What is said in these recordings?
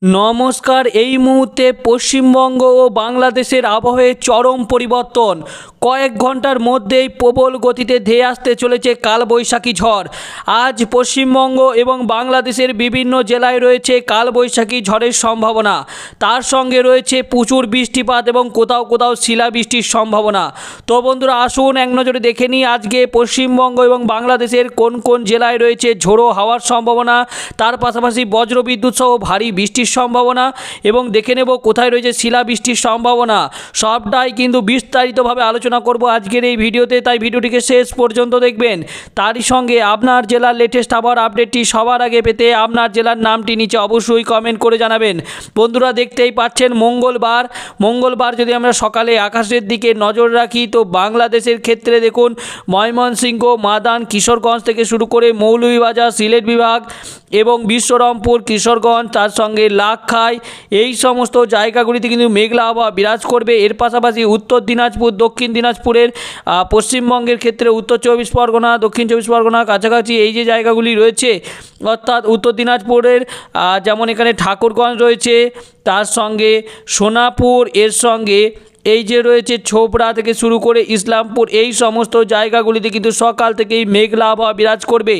নমস্কার। এই মুহূর্তে পশ্চিমবঙ্গ ও বাংলাদেশের আবহাওয়ায় চরম পরিবর্তন। কয়েক ঘন্টার মধ্যেই প্রবল গতিতে ধেয়ে আসতে চলেছে কালবৈশাখী ঝড়। আজ পশ্চিমবঙ্গ এবং বাংলাদেশের বিভিন্ন জেলায় রয়েছে কালবৈশাখী ঝড়ের সম্ভাবনা। তার সঙ্গে রয়েছে প্রচুর বৃষ্টিপাত এবং কোথাও কোথাও শিলাবৃষ্টির সম্ভাবনা। তো বন্ধুরা, আসুন এক নজরে দেখে নিই আজকে পশ্চিমবঙ্গ এবং বাংলাদেশের কোন কোন জেলায় রয়েছে ঝোড়ো হাওয়ার সম্ভাবনা, তার পাশাপাশি বজ্রবিদ্যুৎ সহ ভারী বৃষ্টির সম্ভাবনা, এবং দেখে নেব কোথায় রয়েছে শিলাবৃষ্টির সম্ভাবনা। সবটাই কিন্তু বিস্তারিতভাবে আলোচনা করব আজকের এই ভিডিওতে, তাই ভিডিওটিকে শেষ পর্যন্ত দেখবেন। তারই সঙ্গে আপনার জেলার লেটেস্ট আবহাওয়ার আপডেটটি সবার আগে পেতে আপনার জেলার নামটি নিচে অবশ্যই কমেন্ট করে জানাবেন। বন্ধুরা, দেখতেই পাচ্ছেন মঙ্গলবার যদি আমরা সকালে আকাশের দিকে নজর রাখি তো বাংলাদেশের ক্ষেত্রে দেখুন ময়মনসিংহ, মাদান, কিশোরগঞ্জ থেকে শুরু করে মৌলভীবাজার, সিলেট বিভাগ এবং বিশ্বরমপুর, কিশোরগঞ্জ, তার সঙ্গে লাক্ষাই, এই সমস্ত জায়গাগুলিতে কিন্তু মেঘলা আবহাওয়া বিরাজ করবে। এর পাশাপাশি উত্তর দিনাজপুর, দক্ষিণ দিনাজপুরের পশ্চিমবঙ্গের ক্ষেত্রে উত্তর চব্বিশ পরগনা, দক্ষিণ চব্বিশ পরগনা কাছাকাছি এই যে জায়গাগুলি রয়েছে, অর্থাৎ উত্তর দিনাজপুরের যেমন এখানে ঠাকুরগঞ্জ রয়েছে, তার সঙ্গে সোনাপুর, এর সঙ্গে এই যে রয়েছে ছোবড়া থেকে শুরু করে ইসলামপুর, এই সমস্ত জায়গাগুলিতে কিন্তু সকাল থেকেই মেঘলা আবহাওয়া বিরাজ করবে।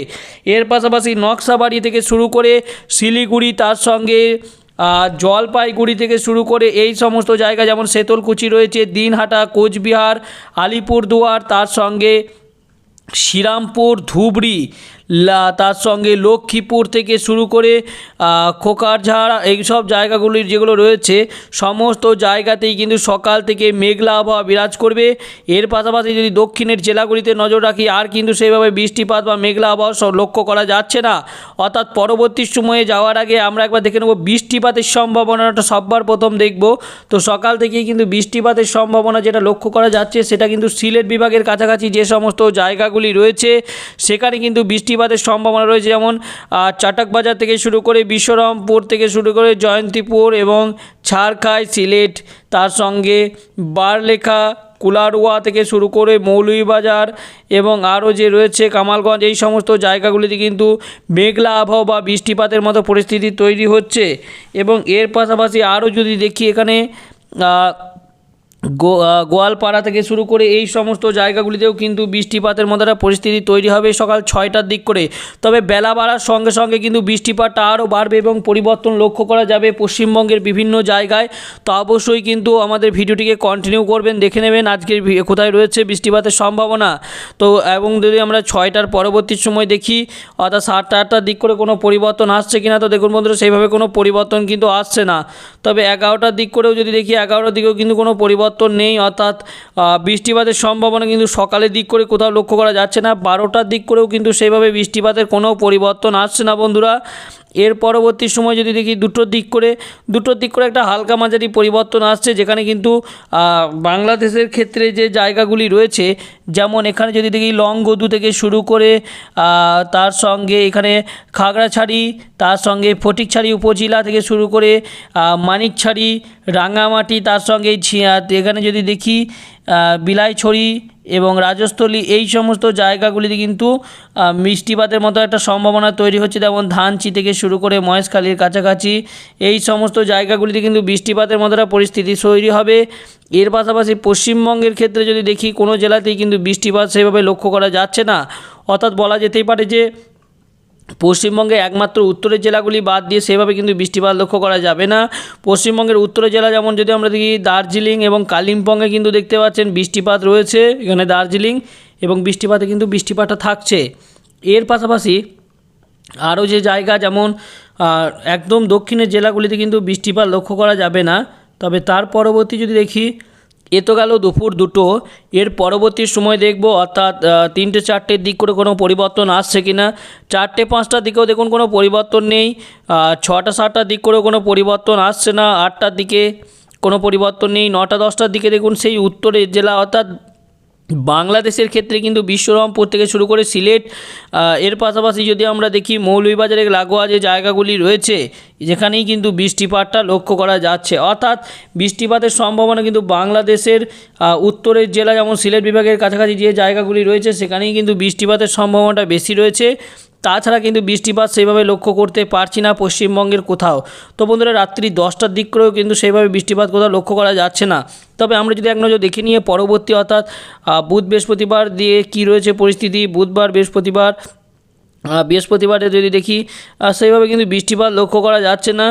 এর পাশাপাশি নকশাবাড়ি থেকে শুরু করে শিলিগুড়ি, তার সঙ্গে জলপাইগুড়ি থেকে শুরু করে এই সমস্ত জায়গা যেমন শীতলকুচি রয়েছে, দিনহাটা, কোচবিহার, আলিপুরদুয়ার, তার সঙ্গে শ্রীরামপুর, ধুবড়ি, তার সঙ্গে লক্ষ্মীপুর থেকে শুরু করে খোকারঝাড়, এইসব জায়গাগুলির যেগুলো রয়েছে সমস্ত জায়গাতেই কিন্তু সকাল থেকে মেঘলা আবহাওয়া বিরাজ করবে। এর পাশাপাশি যদি দক্ষিণের জেলাগুলিতে নজর রাখি আর কিন্তু সেইভাবে বৃষ্টিপাত বা মেঘলা আবহাওয়া লক্ষ্য করা যাচ্ছে না। অর্থাৎ পরবর্তী সময়ে যাওয়ার আগে আমরা একবার দেখে নেব বৃষ্টিপাতের সম্ভাবনাটা সববার প্রথম দেখব। তো সকাল থেকেই কিন্তু বৃষ্টিপাতের সম্ভাবনা যেটা লক্ষ্য করা যাচ্ছে সেটা কিন্তু সিলেট বিভাগের কাছাকাছি যে সমস্ত জায়গাগুলি রয়েছে সেখানে কিন্তু বৃষ্টিপাতের সম্ভাবনা রয়েছে, যেমন চাটকবাজার থেকে শুরু করে বিশ্বরমপুর থেকে শুরু করে জয়ন্তীপুর এবং ঝাড়খাই, সিলেট, তার সঙ্গে বারলেখা, কুলারোয়া থেকে শুরু করে মৌলভীবাজার এবং আরও যে রয়েছে কামালগঞ্জ, এই সমস্ত জায়গাগুলিতে কিন্তু মেঘলা আবহাওয়া বা বৃষ্টিপাতের মতো পরিস্থিতি তৈরি হচ্ছে। এবং এর পাশাপাশি আরও যদি দেখি এখানে গোয়ালপাড়া থেকে শুরু করে এই সমস্ত জায়গাগুলিতেও কিন্তু বৃষ্টিপাতের মতো একটা পরিস্থিতি তৈরি হবে সকাল 6টার দিক করে। তবে বেলা বাড়ার সঙ্গে সঙ্গে কিন্তু বৃষ্টিপাতটা আরও বাড়বে এবং পরিবর্তন লক্ষ্য করা যাবে পশ্চিমবঙ্গের বিভিন্ন জায়গায়। তো অবশ্যই কিন্তু আমাদের ভিডিওটিকে কন্টিনিউ করবেন, দেখে নেবেন আজকের কোথায় রয়েছে বৃষ্টিপাতের সম্ভাবনা। তো এবং যদি আমরা 6টার পরবর্তী সময় দেখি অর্থাৎ 7টা 8টার দিক করে কোনো পরিবর্তন আসছে কিনা, তো দেখুন বন্ধুরা সেইভাবে কোনো পরিবর্তন কিন্তু আসছে না। তবে 11টার দিক করেও যদি দেখি 11টার দিকেও কিন্তু কোনো পরিবর্তন নেই, অর্থাৎ বৃষ্টিপাতের সম্ভাবনা কিন্তু সকালের দিক করে কোথাও লক্ষ্য করা যাচ্ছে না। 12টার দিক করেও কিন্তু সেইভাবে বৃষ্টিপাতের কোনো পরিবর্তন আসছে না বন্ধুরা। এর পরবর্তী সময় যদি দেখি দুটোর দিক করে একটা হালকা মাঝারি পরিবর্তন আসছে, যেখানে কিন্তু বাংলাদেশের ক্ষেত্রে যে জায়গাগুলি রয়েছে যেমন এখানে যদি দেখি লংগদু থেকে শুরু করে তার সঙ্গে এখানে খাগড়াছড়ি, তার সঙ্গে ফটিকছড়ি উপজেলা থেকে শুরু করে মানিকছড়ি, রাঙামাটি, তার সঙ্গে এখানে যদি দেখি বিলাইছড়ি এবং রাজস্থলী, এই সমস্ত জায়গাগুলিতে কিন্তু বৃষ্টিপাতের মতো একটা সম্ভাবনা তৈরি হচ্ছে। যেমন ধানচি থেকে শুরু করে মহেশখালীর কাছাকাছি এই সমস্ত জায়গাগুলিতে কিন্তু বৃষ্টিপাতের মতো একটা পরিস্থিতি তৈরি হবে। এর পাশাপাশি পশ্চিমবঙ্গের ক্ষেত্রে যদি দেখি কোনো জেলাতেই কিন্তু বৃষ্টিপাত সেভাবে লক্ষ্য করা যাচ্ছে না। অর্থাৎ বলা যেতেই পারে যে পশ্চিমবঙ্গে একমাত্র উত্তরের জেলাগুলি বাদ দিয়ে সেভাবে কিন্তু বৃষ্টিপাত লক্ষ্য করা যাবে না। পশ্চিমবঙ্গের উত্তরের জেলা যেমন যদি আমরা দেখি দার্জিলিং এবং কালিম্পংয়ে কিন্তু দেখতে পাচ্ছেন বৃষ্টিপাত রয়েছে, এখানে দার্জিলিং এবং বৃষ্টিপাতটা থাকছে। এর পাশাপাশি আরও যে জায়গা যেমন একদম দক্ষিণের জেলাগুলিতে কিন্তু বৃষ্টিপাত লক্ষ্য করা যাবে না। তবে তার পরবর্তী যদি দেখি এ তো গেল দুপুর 2টো, এর পরবর্তী সময় দেখব অর্থাৎ 3টে 4টের দিক করে কোনো পরিবর্তন আসছে কি না। 4টে 5টার দিকেও দেখুন কোনো পরিবর্তন নেই, 6টা 7টার দিক করেও কোনো পরিবর্তন আসছে না, 8টার দিকে কোনো পরিবর্তন নেই, 9টা 10টার দিকে দেখুন সেই উত্তরের জেলা অর্থাৎ বাংলাদেশের ক্ষেত্রে কিন্তু বিশ্বরমপুর থেকে শুরু করে সিলেট, এর পাশাপাশি যদি আমরা দেখি মৌলভীবাজারের লাগোয়া যে জায়গাগুলি রয়েছে যেখানেই কিন্তু বৃষ্টিপাতটা লক্ষ্য করা যাচ্ছে। অর্থাৎ বৃষ্টিপাতের সম্ভাবনা কিন্তু বাংলাদেশের উত্তরের জেলা যেমন সিলেট বিভাগের কাছাকাছি যে জায়গাগুলি রয়েছে সেখানেই কিন্তু বৃষ্টিপাতের সম্ভাবনাটা বেশি রয়েছে। তাছাড়া কিন্তু বৃষ্টিপাত সেইভাবে লক্ষ্য করতে পারছি না পশ্চিমবঙ্গের কোথাও। তো বন্ধুরা রাত্রি 10টার দিক করেও কিন্তু সেইভাবে বৃষ্টিপাত কোথাও লক্ষ্য করা যাচ্ছে না। তবে আমরা যদি এক নজর দেখে নিয়ে পরবর্তী অর্থাৎ বুধ বৃহস্পতিবার দিয়ে কী রয়েছে পরিস্থিতি, বুধবার বৃহস্পতিবারে যদি দেখি সেইভাবে কিন্তু বৃষ্টিপাত লক্ষ্য করা যাচ্ছে না,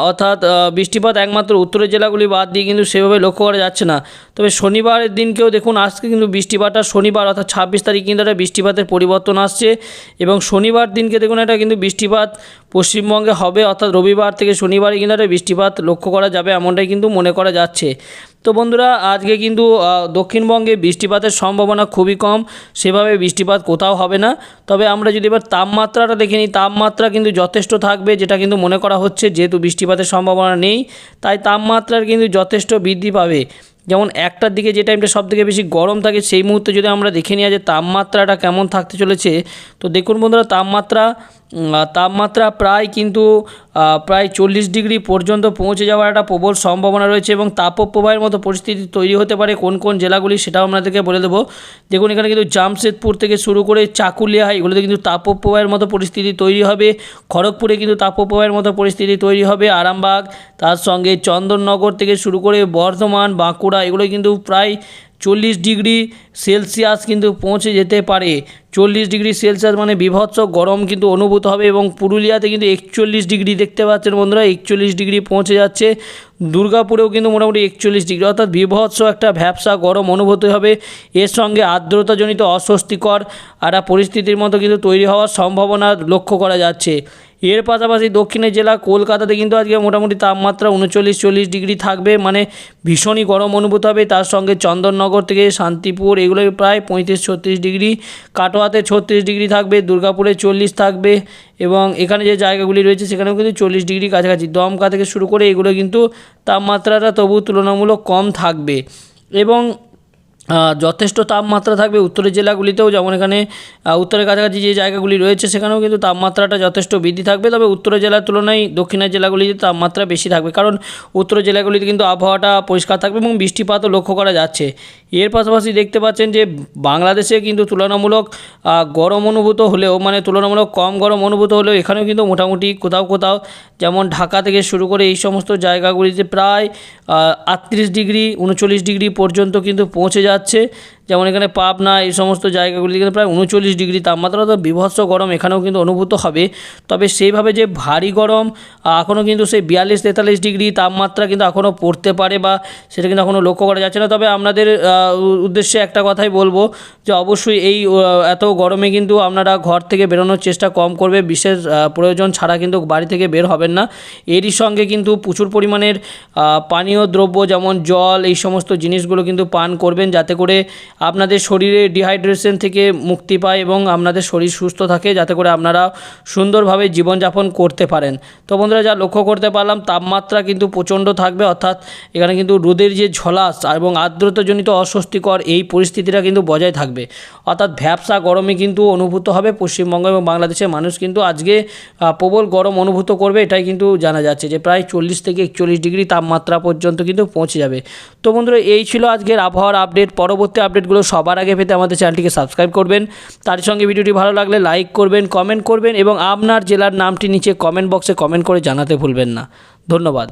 অর্থাৎ বৃষ্টিপাত একমাত্র উত্তরের জেলাগুলি বাদ দিয়ে কিন্তু সেভাবে লক্ষ্য করা যাচ্ছে না। তবে শনিবারের দিনকেও দেখুন আজকে কিন্তু বৃষ্টিপাতটা শনিবার অর্থাৎ 26 তারিখ কিন্তু একটা বৃষ্টিপাতের পরিবর্তন আসছে এবং শনিবার দিনকে দেখুন একটা কিন্তু বৃষ্টিপাত পশ্চিমবঙ্গে হবে, অর্থাৎ রবিবার থেকে শনিবারে কিন্তু একটা বৃষ্টিপাত লক্ষ্য করা যাবে এমনটাই কিন্তু মনে করা যাচ্ছে। তো বন্ধুরা আজকে কিন্তু দক্ষিণবঙ্গে বৃষ্টিপাতের সম্ভাবনা খুবই কম, সেভাবে বৃষ্টিপাত কোথাও হবে না। তবে আমরা যদি এবার তাপমাত্রাটা দেখে নিই, তাপমাত্রা কিন্তু যথেষ্ট থাকবে, যেটা কিন্তু মনে করা হচ্ছে যেহেতু বৃষ্টিপাতের সম্ভাবনা নেই তাই তাপমাত্রার কিন্তু যথেষ্ট বৃদ্ধি পাবে। যেমন একটার দিকে যে টাইমটা সবথেকে বেশি গরম থাকে সেই মুহূর্তে যদি আমরা দেখে নিই যে তাপমাত্রাটা কেমন থাকতে চলেছে, তো দেখুন বন্ধুরা তাপমাত্রা প্রায় কিন্তু প্রায় 40 ডিগ্রি পর্যন্ত পৌঁছে যাওয়ার একটা প্রবল সম্ভাবনা রয়েছে এবং তাপপ্রবাহের মতো পরিস্থিতি তৈরি হতে পারে কোন কোন জেলাগুলি সেটাও আপনাদেরকে বলে দেবো। দেখুন এখানে কিন্তু জামশেদপুর থেকে শুরু করে চাকুলিয়া এগুলোতে কিন্তু তাপপ্রবাহের মতো পরিস্থিতি তৈরি হবে, খড়গপুরে কিন্তু তাপপ্রবাহের মতো পরিস্থিতি তৈরি হবে, আরামবাগ তার সঙ্গে চন্দননগর থেকে শুরু করে বর্ধমান বাঁকুড়া এগুলো কিন্তু প্রায় 40 ডিগ্রি সেলসিয়াস কিন্তু পৌঁছে যেতে পারে। 40 ডিগ্রি সেলসিয়াস মানে বীভৎস গরম কিন্তু অনুভূত হবে এবং পুরুলিয়াতে কিন্তু 41 ডিগ্রি দেখতে পাচ্ছেন বন্ধুরা, 41 ডিগ্রি পৌঁছে যাচ্ছে। দুর্গাপুরেও কিন্তু মোটামুটি 41 ডিগ্রি, অর্থাৎ বীভৎস একটা ভ্যাপসা গরম অনুভূত হবে। এর সঙ্গে আর্দ্রতাজনিত অস্বস্তিকর একটা পরিস্থিতির মতো কিন্তু তৈরি হওয়ার সম্ভাবনা লক্ষ্য করা যাচ্ছে। এর পাশাপাশি দক্ষিণের জেলা কলকাতাতে কিন্তু আজকে মোটামুটি তাপমাত্রা 39-40 ডিগ্রি থাকবে, মানে ভীষণই গরম অনুভূত হবে। তার সঙ্গে চন্দননগর থেকে শান্তিপুর এগুলো প্রায় 35-36 ডিগ্রি, কাটোয়াতে 36 ডিগ্রি থাকবে, দুর্গাপুরে 40 থাকবে এবং এখানে যে জায়গাগুলি রয়েছে সেখানেও কিন্তু 40 ডিগ্রি কাছাকাছি। দমকা থেকে শুরু করে এগুলো কিন্তু তাপমাত্রাটা তবু তুলনামূলক কম থাকবে এবং যথেষ্ট তাপমাত্রা থাকবে উত্তরের জেলাগুলিতেও, যেমন এখানে উত্তরের কাছাকাছি যে জায়গাগুলি রয়েছে সেখানেও কিন্তু তাপমাত্রাটা যথেষ্ট বৃদ্ধি থাকবে। তবে উত্তরের জেলার তুলনায় দক্ষিণের জেলাগুলিতে তাপমাত্রা বেশি থাকবে, কারণ উত্তরের জেলাগুলিতে কিন্তু আবহাওয়াটা পরিষ্কার থাকবে এবং বৃষ্টিপাতও লক্ষ্য করা যাচ্ছে। এর পাশাপাশি দেখতে পাচ্ছেন যে বাংলাদেশে কিন্তু তুলনামূলক গরম অনুভূত হলেও, মানে তুলনামূলক কম গরম অনুভূত হলেও এখানেও কিন্তু মোটামুটি কোথাও কোথাও যেমন ঢাকা থেকে শুরু করে এই সমস্ত জায়গাগুলিতে প্রায় 38 ডিগ্রি 39 ডিগ্রি পর্যন্ত কিন্তু পৌঁছে যাচ্ছে। যেমন এখানে পাবনা এই সমস্ত জায়গাগুলিতে কিন্তু প্রায় 39 ডিগ্রি তাপমাত্রা, তো বীভৎস গরম এখানেও কিন্তু অনুভূত হবে। তবে সেইভাবে যে ভারী গরম এখনও কিন্তু সেই 42-43 ডিগ্রি তাপমাত্রা কিন্তু এখনও পড়তে পারে বা সেটা কিন্তু এখনও লক্ষ্য করা যাচ্ছে না। তবে আপনাদের উদ্দেশ্যে একটা কথাই বলবো যে অবশ্যই এই এত গরমে কিন্তু আপনারা ঘর থেকে বেরোনোর চেষ্টা কম করবে, বিশেষ প্রয়োজন ছাড়া কিন্তু বাড়ি থেকে বের হবেন না। এরই সঙ্গে কিন্তু প্রচুর পরিমাণের পানীয় দ্রব্য যেমন জল এই সমস্ত জিনিসগুলো কিন্তু পান করবেন, যাতে করে আপনাদের শরীরে ডিহাইড্রেশন থেকে মুক্তি পায় এবং আপনাদের শরীর সুস্থ থাকে, যাতে করে আপনারা সুন্দরভাবে জীবনযাপন করতে পারেন। তো বন্ধুরা যা লক্ষ্য করতে পারলাম তাপমাত্রা কিন্তু প্রচণ্ড থাকবে, অর্থাৎ এখানে কিন্তু রোদের যে ঝলাস এবং আর্দ্রতাজনিত অস্বস্তিকর এই পরিস্থিতিটা কিন্তু বজায় থাকবে, অর্থাৎ ভ্যাপসা গরমে কিন্তু অনুভূত হবে পশ্চিমবঙ্গ এবং বাংলাদেশের মানুষ কিন্তু আজকে প্রবল গরম অনুভূত করবে, এটাই কিন্তু জানা যাচ্ছে যে প্রায় 40-41 ডিগ্রি তাপমাত্রা পর্যন্ত কিন্তু পৌঁছে যাবে। তো বন্ধুরা এই ছিল আজকের আবহাওয়ার আপডেট। পরবর্তী আপডেটগুলো সবার আগে পেতে আমাদের চ্যানেলটিকে সাবস্ক্রাইব করবেন, তার সঙ্গে ভিডিওটি ভালো লাগলে লাইক করবেন, কমেন্ট করবেন এবং আপনার জেলার নামটি নিচে কমেন্ট বক্সে কমেন্ট করে জানাতে ভুলবেন না। ধন্যবাদ।